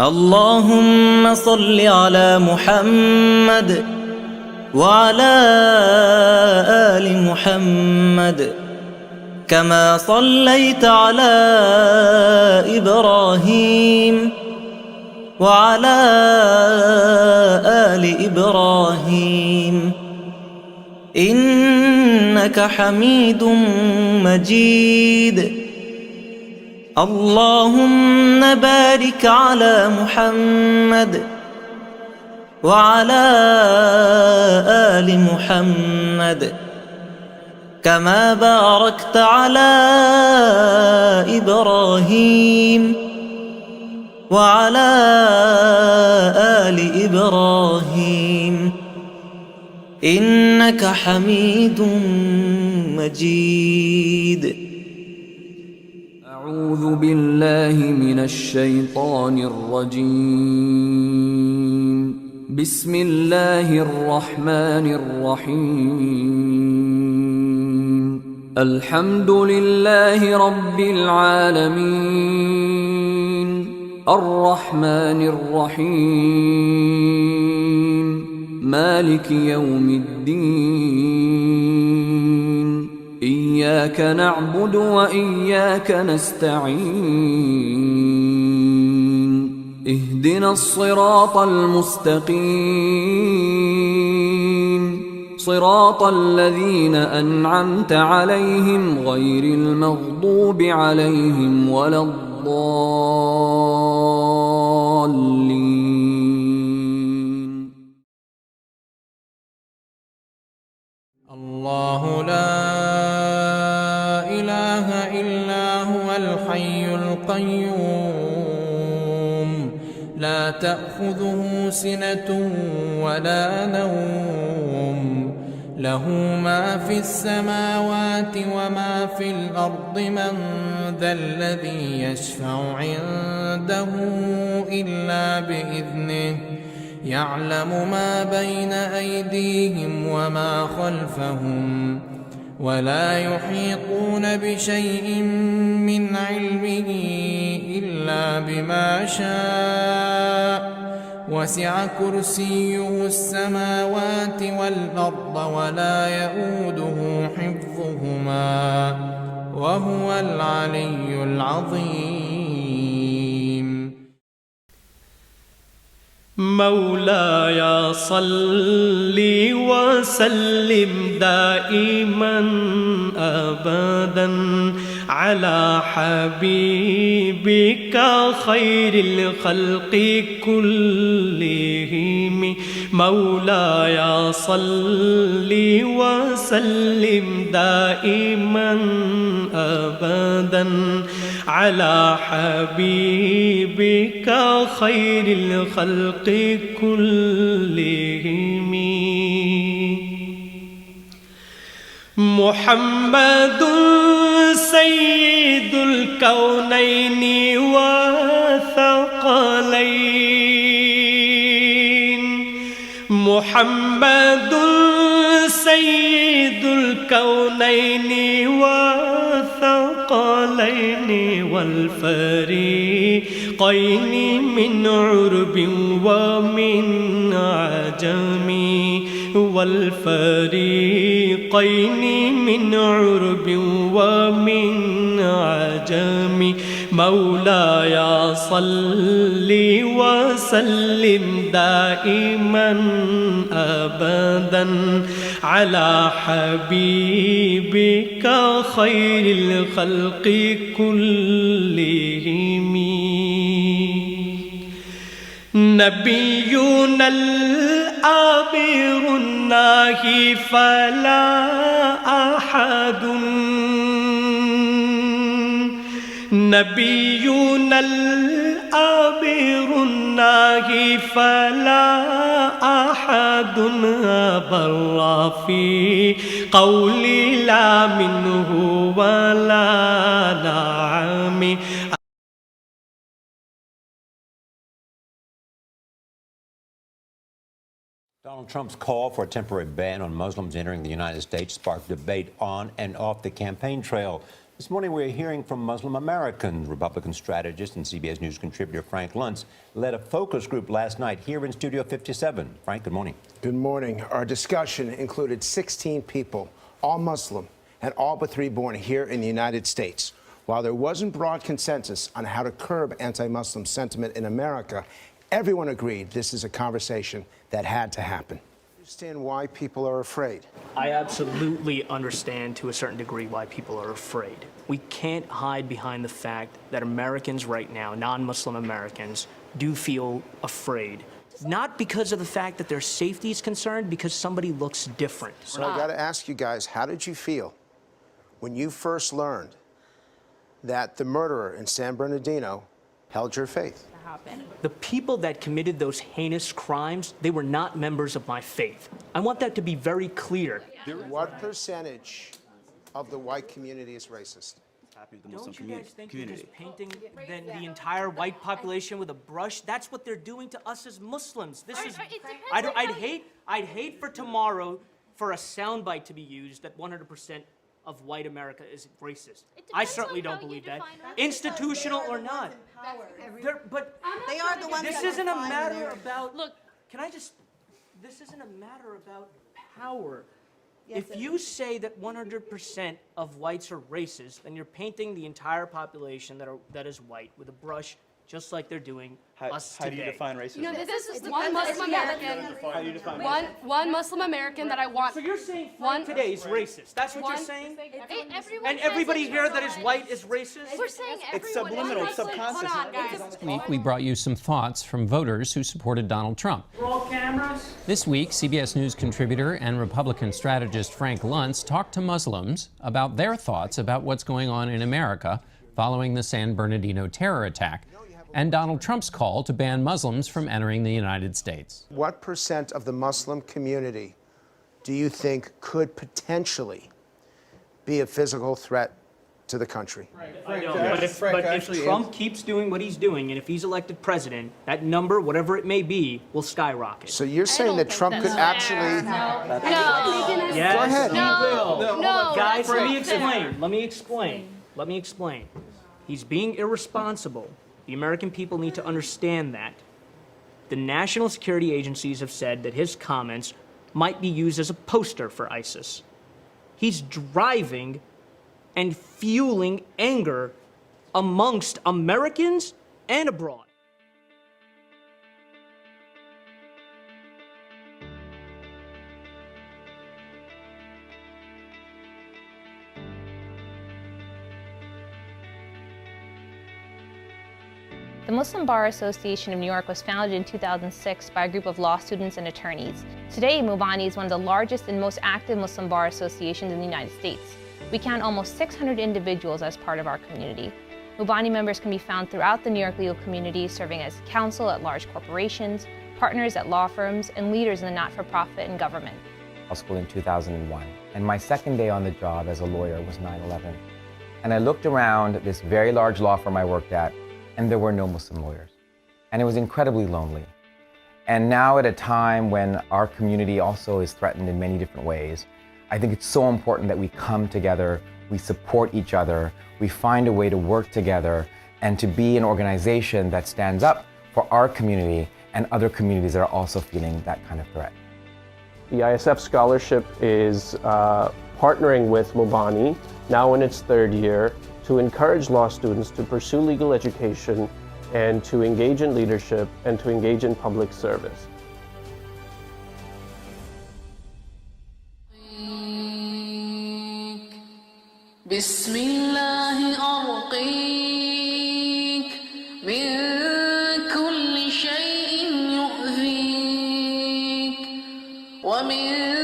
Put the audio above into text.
اللهم صل على محمد وعلى آل محمد كما صليت على إبراهيم وعلى آل إبراهيم إنك حميد مجيد. اللهم بارك على محمد وعلى آل محمد كما باركت على إبراهيم وعلى آل إبراهيم إنك حميد مجيد. أعوذ بالله من الشيطان الرجيم. بسم الله الرحمن الرحيم. الحمد لله رب العالمين الرحمن الرحيم مالك يوم الدين. إياك نعبد وإياك نستعين. اهدنا الصراط المستقيم صراط الذين أنعمت عليهم غير المغضوب عليهم ولا الضالين. الله لا إله إلا هو الحي القيوم لا تأخذه سنة ولا نوم له ما في السماوات وما في الأرض. من ذا الذي يشفع عنده إلا بإذنه يعلم ما بين أيديهم وما خلفهم ولا يحيطون بشيء من علمه إلا بما شاء. وسع كرسيه السماوات والأرض ولا يئوده حفظهما وهو العلي العظيم. مولاي صل وسلم دائما أبدا على حبيبك خير الخلق كلهم. مولاي صل وسلم دائما أبدا على حبيبك خير الخلق كلهم. محمد سيد الكونين وثقلين. محمد سيد الكونين وثقلين والفريقين من عرب ومن عجم. والفريقين من عرب ومن عجم. مولاي صل وسلم دائما أبدا على حبيبك خير الخلق كلهم. نبينا الآمر الناهي فلا أحد. نبينا الآمر الناهي فلا أحد بر في قولي لا منه ولا نعم. Donald Trump's call for a temporary ban on Muslims entering the United States sparked debate on and off the campaign trail. This morning, we're hearing from Muslim Americans. Republican strategist and CBS News contributor Frank Luntz led a focus group last night here in Studio 57. Frank, good morning. Good morning. Our discussion included 16 people, all Muslim, and all but 3 born here in the United States. While there wasn't broad consensus on how to curb anti-Muslim sentiment in America, everyone agreed this is a conversation that had to happen. Understand why people are afraid. I absolutely understand to a certain degree why people are afraid. We can't hide behind the fact that Americans right now, non-Muslim Americans, do feel afraid. Not because of the fact that their safety is concerned, because somebody looks different. So I got to ask you guys, how did you feel when you first learned that the murderer in San Bernardino held your faith? The people that committed those heinous crimes, they were not members of my faith. I want that to be very clear. What percentage of the white community is racist? Don't you guys think you're just painting the entire white population with a brush? That's what they're doing to us as Muslims. This is. I'd hate for tomorrow for a soundbite to be used that 100% of white America is racist. I certainly don't believe that. Institutional or not. But They are the ones this that isn't a define matter their- about. Look, this isn't a matter about power. If you say that 100% of whites are racist, then you're painting the entire population that is white with a brush, just like they're doing us today. How do you define racism? You know, this is one Muslim American. How do you define One Muslim American that I want. So you're saying Frank today is racist? That's what you're saying? Everyone And everybody here that is white is racist? We're saying It's everyone subliminal, is it's racist. Hold subconscious. on, guys. This week, we brought you some thoughts from voters who supported Donald Trump. Roll cameras. This week, CBS News contributor and Republican strategist Frank Luntz talked to Muslims about their thoughts about what's going on in America following the San Bernardino terror attack and Donald Trump's call to ban Muslims from entering the United States. What percent of the Muslim community do you think could potentially be a physical threat to the country? But if Trump keeps doing what he's doing, and if he's elected president, that number, whatever it may be, will skyrocket. So you're saying that Trump could actually... No. Yes, Go ahead. he will. No. Guys, let me explain. He's being irresponsible. The American people need to understand that. The national security agencies have said that his comments might be used as a poster for ISIS. He's driving and fueling anger amongst Americans and abroad. The Muslim Bar Association of New York was founded in 2006 by a group of law students and attorneys. Today, Mubani is one of the largest and most active Muslim bar associations in the United States. We count almost 600 individuals as part of our community. Mubani members can be found throughout the New York legal community, serving as counsel at large corporations, partners at law firms, and leaders in the not-for-profit and government. Law school in 2001, and my second day on the job as a lawyer was 9/11. And I looked around this very large law firm I worked at, and there were no Muslim lawyers. And it was incredibly lonely. And now at a time when our community also is threatened in many different ways, I think it's so important that we come together, we support each other, we find a way to work together and to be an organization that stands up for our community and other communities that are also feeling that kind of threat. The ISF Scholarship is partnering with Mubani, now in its 3rd year, to encourage law students to pursue legal education and to engage in leadership and to engage in public service. بسم الله أرقيك من كل شيء يؤذيك ومن